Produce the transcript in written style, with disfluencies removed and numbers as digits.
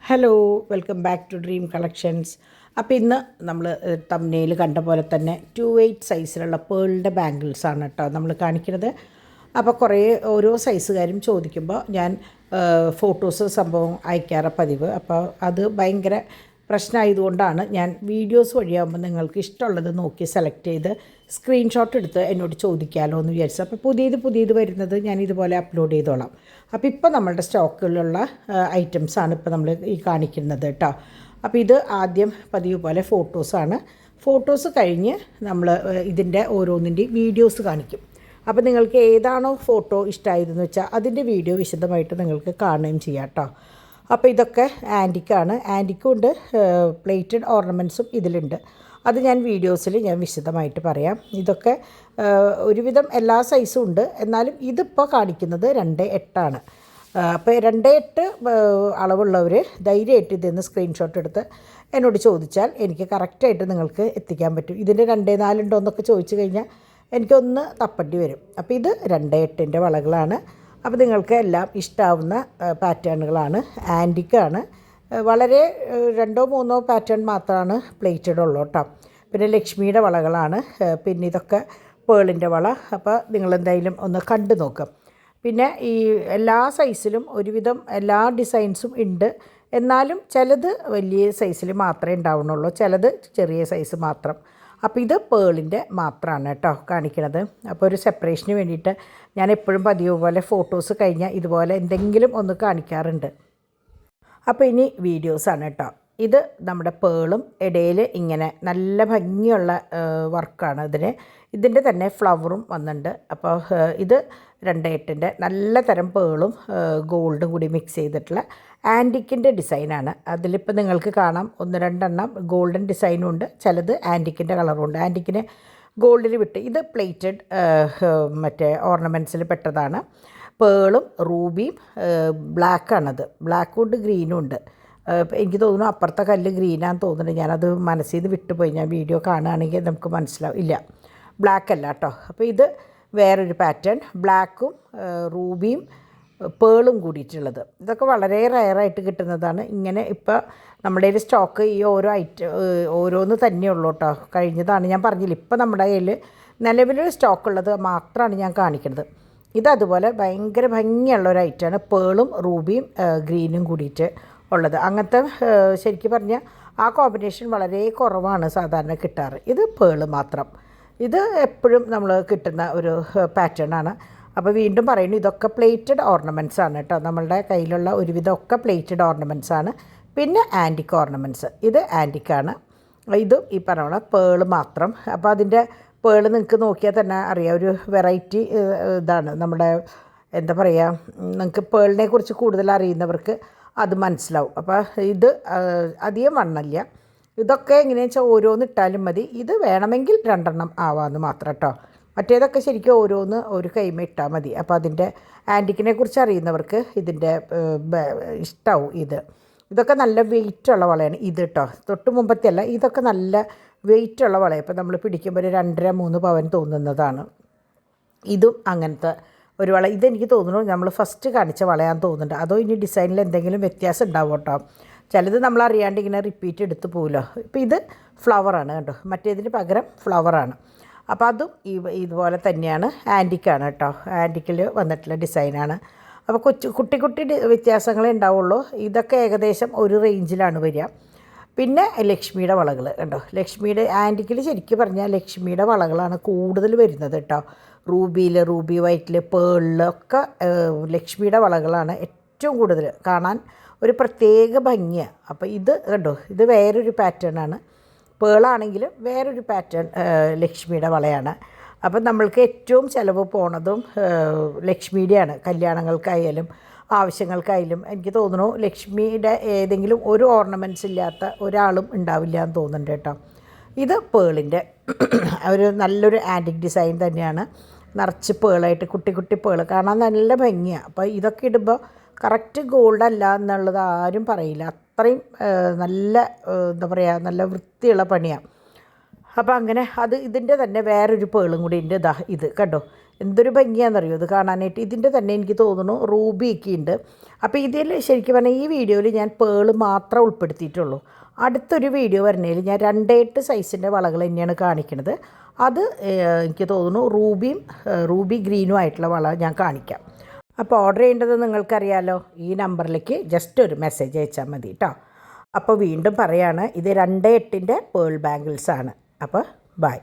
Hello welcome back to dream collections. അപ്പോൾ ഇന്ന് നമ്മൾ തംബ്നെയിൽ കണ്ട പോലെ തന്നെ 2/8 സൈസിലുള്ള പേളിൻ്റെ ബാംഗിൾസാണ് കേട്ടോ നമ്മൾ കാണിക്കുന്നത്. അപ്പോൾ കുറേ ഓരോ സൈസുകാരും ചോദിക്കുമ്പോൾ ഞാൻ ഫോട്ടോസ് സംഭവം അയക്കാറ് പതിവ്. അപ്പോൾ അത് ഭയങ്കര പ്രശ്നമായതുകൊണ്ടാണ് ഞാൻ വീഡിയോസ് വഴിയാകുമ്പോൾ നിങ്ങൾക്ക് ഇഷ്ടമുള്ളത് നോക്കി സെലക്ട് ചെയ്ത് സ്ക്രീൻഷോട്ട് എടുത്ത് എന്നോട് ചോദിക്കാമല്ലോ എന്ന് വിചാരിച്ചു. അപ്പോൾ പുതിയത് വരുന്നത് ഞാൻ ഇതുപോലെ അപ്ലോഡ് ചെയ്തോളാം. അപ്പോൾ ഇപ്പോൾ നമ്മളുടെ സ്റ്റോക്കിലുള്ള ഐറ്റംസാണ് ഇപ്പോൾ നമ്മൾ ഈ കാണിക്കുന്നത് കേട്ടോ. അപ്പോൾ ഇത് ആദ്യം പതിവ് പോലെ ഫോട്ടോസാണ്. ഫോട്ടോസ് കഴിഞ്ഞ് നമ്മൾ ഇതിൻ്റെ ഓരോന്നിൻ്റെയും വീഡിയോസ് കാണിക്കും. അപ്പോൾ നിങ്ങൾക്ക് ഏതാണോ ഫോട്ടോ ഇഷ്ടമായതെന്ന് വെച്ചാൽ അതിൻ്റെ വീഡിയോ വിശദമായിട്ട് നിങ്ങൾക്ക് കാണുകയും ചെയ്യാം കേട്ടോ. അപ്പോൾ ഇതൊക്കെ ആൻറ്റിക്കാണ്. ആൻറ്റിക്കും ഉണ്ട്, പ്ലേറ്റഡ് ഓർണമെൻറ്റ്സും ഇതിലുണ്ട്. അത് ഞാൻ വീഡിയോസിൽ ഞാൻ വിശദമായിട്ട് പറയാം. ഇതൊക്കെ ഒരുവിധം എല്ലാ സൈസും ഉണ്ട്. എന്നാലും ഇതിപ്പോൾ കാണിക്കുന്നത് 2/8 അപ്പോൾ 2/8 അളവുള്ളവർ ധൈര്യമായിട്ട് ഇതിന്ന് സ്ക്രീൻഷോട്ട് എടുത്ത് എന്നോട് ചോദിച്ചാൽ എനിക്ക് കറക്റ്റായിട്ട് നിങ്ങൾക്ക് എത്തിക്കാൻ പറ്റും. ഇതിൻ്റെ 2/4 ഉണ്ടോ എന്നൊക്കെ ചോദിച്ചു കഴിഞ്ഞാൽ എനിക്കൊന്ന് തപ്പേണ്ടി വരും. അപ്പോൾ ഇത് 2/8 വളകളാണ്. അപ്പോൾ നിങ്ങൾക്ക് എല്ലാം ഇഷ്ടാവുന്ന പാറ്റേണുകളാണ്. ആൻറ്റിക്കാണ്. വളരെ 2-3 പാറ്റേൺ മാത്രമാണ് പ്ലേറ്റഡ് ഉള്ളൂ കേട്ടോ. പിന്നെ ലക്ഷ്മിയുടെ വളകളാണ്. പിന്നെ ഇതൊക്കെ പേളിൻ്റെ വള. അപ്പോൾ നിങ്ങളെന്തായാലും ഒന്ന് കണ്ടു നോക്കാം. പിന്നെ ഈ എല്ലാ സൈസിലും ഒരുവിധം എല്ലാ ഡിസൈൻസും ഉണ്ട്. എന്നാലും ചിലത് വലിയ സൈസിൽ മാത്രമേ ഉണ്ടാവുന്നുള്ളൂ, ചിലത് ചെറിയ സൈസ് മാത്രം. അപ്പോൾ ഇത് പേളിൻ്റെ മാത്രമാണ് കേട്ടോ കാണിക്കുന്നത്. അപ്പോൾ ഒരു സെപ്പറേഷന് വേണ്ടിയിട്ട് ഞാൻ എപ്പോഴും പതിവ് പോലെ ഫോട്ടോസ് കഴിഞ്ഞാൽ ഇതുപോലെ എന്തെങ്കിലും ഒന്ന് കാണിക്കാറുണ്ട്. അപ്പോൾ ഇനി വീഡിയോസാണ് കേട്ടോ. ഇത് നമ്മുടെ പേളും ഇടയിൽ ഇങ്ങനെ നല്ല ഭംഗിയുള്ള വർക്കാണ് ഇതിൻ്റെ തന്നെ ഫ്ലവറും വന്നിട്ടുണ്ട്. അപ്പോൾ ഇത് 2/8 നല്ല തരം പേളും ഗോൾഡും കൂടി മിക്സ് ചെയ്തിട്ടുള്ള ആൻറ്റിക്കിൻ്റെ ഡിസൈനാണ്. അതിലിപ്പോൾ നിങ്ങൾക്ക് കാണാം 1-2 ഗോൾഡൻ ഡിസൈനും ഉണ്ട്, ചിലത് ആൻറ്റിക്കിൻ്റെ കളറും ഉണ്ട്. ആൻറ്റിക്കിന് ഗോൾഡിൽ വിട്ട് ഇത് പ്ലേറ്റഡ് മറ്റേ ഓർണമെൻറ്റ്സിൽ പെട്ടതാണ്. പേളും റൂബിയും ബ്ലാക്കാണത്. ബ്ലാക്കും ഉണ്ട്, ഗ്രീനും ഉണ്ട്. എനിക്ക് തോന്നുന്നു അപ്പുറത്തെ കല്ല് ഗ്രീനാന്ന് തോന്നുന്നുണ്ട്. ഞാനത് മനസ്സിൽ നിന്ന് വിട്ടുപോയി. ഞാൻ വീഡിയോ കാണുകയാണെങ്കിൽ നമുക്ക് മനസ്സിലാവും. ഇല്ല, ബ്ലാക്ക് അല്ല കേട്ടോ. അപ്പോൾ ഇത് വേറൊരു പാറ്റേൺ, ബ്ലാക്കും റൂബിയും പേളും കൂടിയിട്ടുള്ളത്. ഇതൊക്കെ വളരെ റയറായിട്ട് കിട്ടുന്നതാണ്. ഇങ്ങനെ ഇപ്പോൾ നമ്മുടെ കയ്യിൽ സ്റ്റോക്ക് ഈ ഓരോന്ന് തന്നെയുള്ളൂ കേട്ടോ. കഴിഞ്ഞതാണ് ഞാൻ പറഞ്ഞില്ല. ഇപ്പോൾ നമ്മുടെ കയ്യിൽ നിലവിൽ സ്റ്റോക്കുള്ളത് മാത്രമാണ് ഞാൻ കാണിക്കുന്നത്. ഇതതുപോലെ ഭയങ്കര ഭംഗിയുള്ള ഒരു ഐറ്റമാണ്. പേളും റൂബിയും ഗ്രീനും കൂടിയിട്ട് ഉള്ളത്. അങ്ങനത്തെ ശരിക്കും പറഞ്ഞാൽ ആ കോമ്പിനേഷൻ വളരെ കുറവാണ് സാധാരണ കിട്ടാറ്. ഇത് പേള് മാത്രം. ഇത് എപ്പോഴും നമ്മൾ കിട്ടുന്ന ഒരു പാറ്റേൺ ആണ്. അപ്പോൾ വീണ്ടും പറയുന്നു, ഇതൊക്കെ പ്ലേറ്റഡ് ഓർണമെൻറ്റ്സ് ആണ് കേട്ടോ. നമ്മളുടെ കയ്യിലുള്ള ഒരുവിധം ഒക്കെ പ്ലേറ്റഡ് ഓർണമെൻറ്റ്സ് ആണ്. പിന്നെ ആൻറ്റിക് ഓർണമെൻറ്റ്സ്, ഇത് ആൻറ്റിക്കാണ്. ഇതും ഈ പറഞ്ഞ പേള് മാത്രം. അപ്പോൾ അതിൻ്റെ പേള് നിങ്ങൾക്ക് നോക്കിയാൽ തന്നെ അറിയാം, ഒരു വെറൈറ്റി ഇതാണ്. നമ്മുടെ എന്താ പറയുക, നിങ്ങൾക്ക് പേളിനെ കുറിച്ച് കൂടുതൽ അറിയുന്നവർക്ക് അത് മനസ്സിലാവും. അപ്പോൾ ഇത് അധികം വണ്ണമില്ല. ഇതൊക്കെ എങ്ങനെയാണെന്ന് വെച്ചാൽ ഓരോന്ന് ഇട്ടാലും മതി. ഇത് വേണമെങ്കിൽ 2 ആവാമെന്ന് മാത്രം കേട്ടോ. മറ്റേതൊക്കെ ശരിക്കും ഓരോന്ന് ഒരു കൈമ ഇട്ടാൽ മതി. അപ്പോൾ അതിൻ്റെ ആൻറ്റിക്കിനെ കുറിച്ച് അറിയുന്നവർക്ക് ഇതിൻ്റെ ഇഷ്ടമാവും. ഇതൊക്കെ നല്ല വെയിറ്റുള്ള വളയാണ് ഇത് കേട്ടോ. തൊട്ട് മുമ്പത്തെ അല്ല, ഇതൊക്കെ നല്ല വെയിറ്റുള്ള വളയാണ്. ഇപ്പോൾ നമ്മൾ പിടിക്കുമ്പോൾ ഒരു 2.5-3 പവൻ തോന്നുന്നതാണ്. ഇതും അങ്ങനത്തെ ഒരു വള. ഇതെനിക്ക് തോന്നുന്നു നമ്മൾ ഫസ്റ്റ് കാണിച്ച വളയാന്ന് തോന്നുന്നുണ്ട്. അതോ ഇനി ഡിസൈനിൽ എന്തെങ്കിലും വ്യത്യാസം ഉണ്ടാവും കേട്ടോ. ചിലത് നമ്മൾ അറിയാണ്ട് ഇങ്ങനെ റിപ്പീറ്റ് എടുത്ത് പോകുമല്ലോ. ഇപ്പോൾ ഇത് ഫ്ലവറാണ് കണ്ടോ, മറ്റേതിന് പകരം ഫ്ലവറാണ്. അപ്പോൾ അതും ഇതുപോലെ തന്നെയാണ്. ആൻറ്റിക്കാണ് കേട്ടോ. ആൻറ്റിക്കിൽ വന്നിട്ടുള്ള ഡിസൈനാണ്. അപ്പോൾ കുട്ടി വ്യത്യാസങ്ങളേ ഉണ്ടാവുള്ളൂ. ഇതൊക്കെ ഏകദേശം ഒരു റേഞ്ചിലാണ് വരിക. പിന്നെ ലക്ഷ്മിയുടെ വളകൾ കണ്ടോ. ലക്ഷ്മിയുടെ ആൻറ്റിക്കിൽ ശരിക്കും പറഞ്ഞാൽ ലക്ഷ്മിയുടെ വളകളാണ് കൂടുതൽ വരുന്നത് കേട്ടോ. റൂബി വൈറ്റിൽ പേളിലൊക്കെ ലക്ഷ്മിയുടെ വളകളാണ് ഏറ്റവും കൂടുതൽ. കാണാൻ ഒരു പ്രത്യേക ഭംഗിയാണ്. അപ്പോൾ ഇത് കണ്ടോ, ഇത് വേറൊരു പാറ്റേണാണ്. പേളാണെങ്കിലും വേറൊരു പാറ്റേൺ ലക്ഷ്മിയുടെ വളയാണ്. അപ്പം നമ്മൾക്ക് ഏറ്റവും ചിലവ് പോണതും ലക്ഷ്മിയുടെയാണ്. കല്യാണങ്ങൾക്കായാലും ആവശ്യങ്ങൾക്കായാലും എനിക്ക് തോന്നുന്നു ലക്ഷ്മിയുടെ ഏതെങ്കിലും ഒരു ഓർണമെൻറ്റ്സ് ഇല്ലാത്ത ഒരാളും ഉണ്ടാവില്ല എന്ന് തോന്നുന്നുണ്ട് കേട്ടോ. ഇത് പേളിൻ്റെ ഒരു നല്ലൊരു ആൻറ്റിക് ഡിസൈൻ തന്നെയാണ്. നിറച്ച് പേളായിട്ട് കുട്ടി പേള് കാണാൻ നല്ല ഭംഗിയാണ്. അപ്പോൾ ഇതൊക്കെ ഇടുമ്പോൾ കറക്റ്റ് ഗോൾഡ് അല്ല എന്നുള്ളത് ആരും പറയില്ല. അത്രയും നല്ല എന്താ പറയുക, നല്ല വൃത്തിയുള്ള പണിയാണ്. അപ്പോൾ അങ്ങനെ ഇതിൻ്റെ തന്നെ വേറൊരു പേളും കൂടി ഉണ്ട്. ഇത് കണ്ടോ, എന്തൊരു ഭംഗിയാണെന്നറിയോ ഇത് കാണാനായിട്ട്. ഇതിൻ്റെ തന്നെ എനിക്ക് തോന്നുന്നു റൂബിയൊക്കെ ഉണ്ട്. അപ്പോൾ ഇതിൽ ശരിക്കും പറഞ്ഞാൽ ഈ വീഡിയോയിൽ ഞാൻ പേള് മാത്രം ഉൾപ്പെടുത്തിയിട്ടുള്ളൂ. അടുത്തൊരു വീഡിയോ വരുന്നതിൽ ഞാൻ 2/8 സൈസിൻ്റെ വളകൾ തന്നെയാണ് കാണിക്കുന്നത്. അത് എനിക്ക് തോന്നുന്നു റൂബി ഗ്രീനും ആയിട്ടുള്ള വള ഞാൻ കാണിക്കാം. അപ്പോൾ ഓർഡർ ചെയ്യേണ്ടത് നിങ്ങൾക്കറിയാലോ, ഈ നമ്പറിലേക്ക് ജസ്റ്റ് ഒരു മെസ്സേജ് അയച്ചാൽ മതി കേട്ടോ. അപ്പോൾ വീണ്ടും പറയാണ്, ഇത് 2/8 പേൾ ബാംഗിൾസാണ്. അപ്പോൾ ബൈ.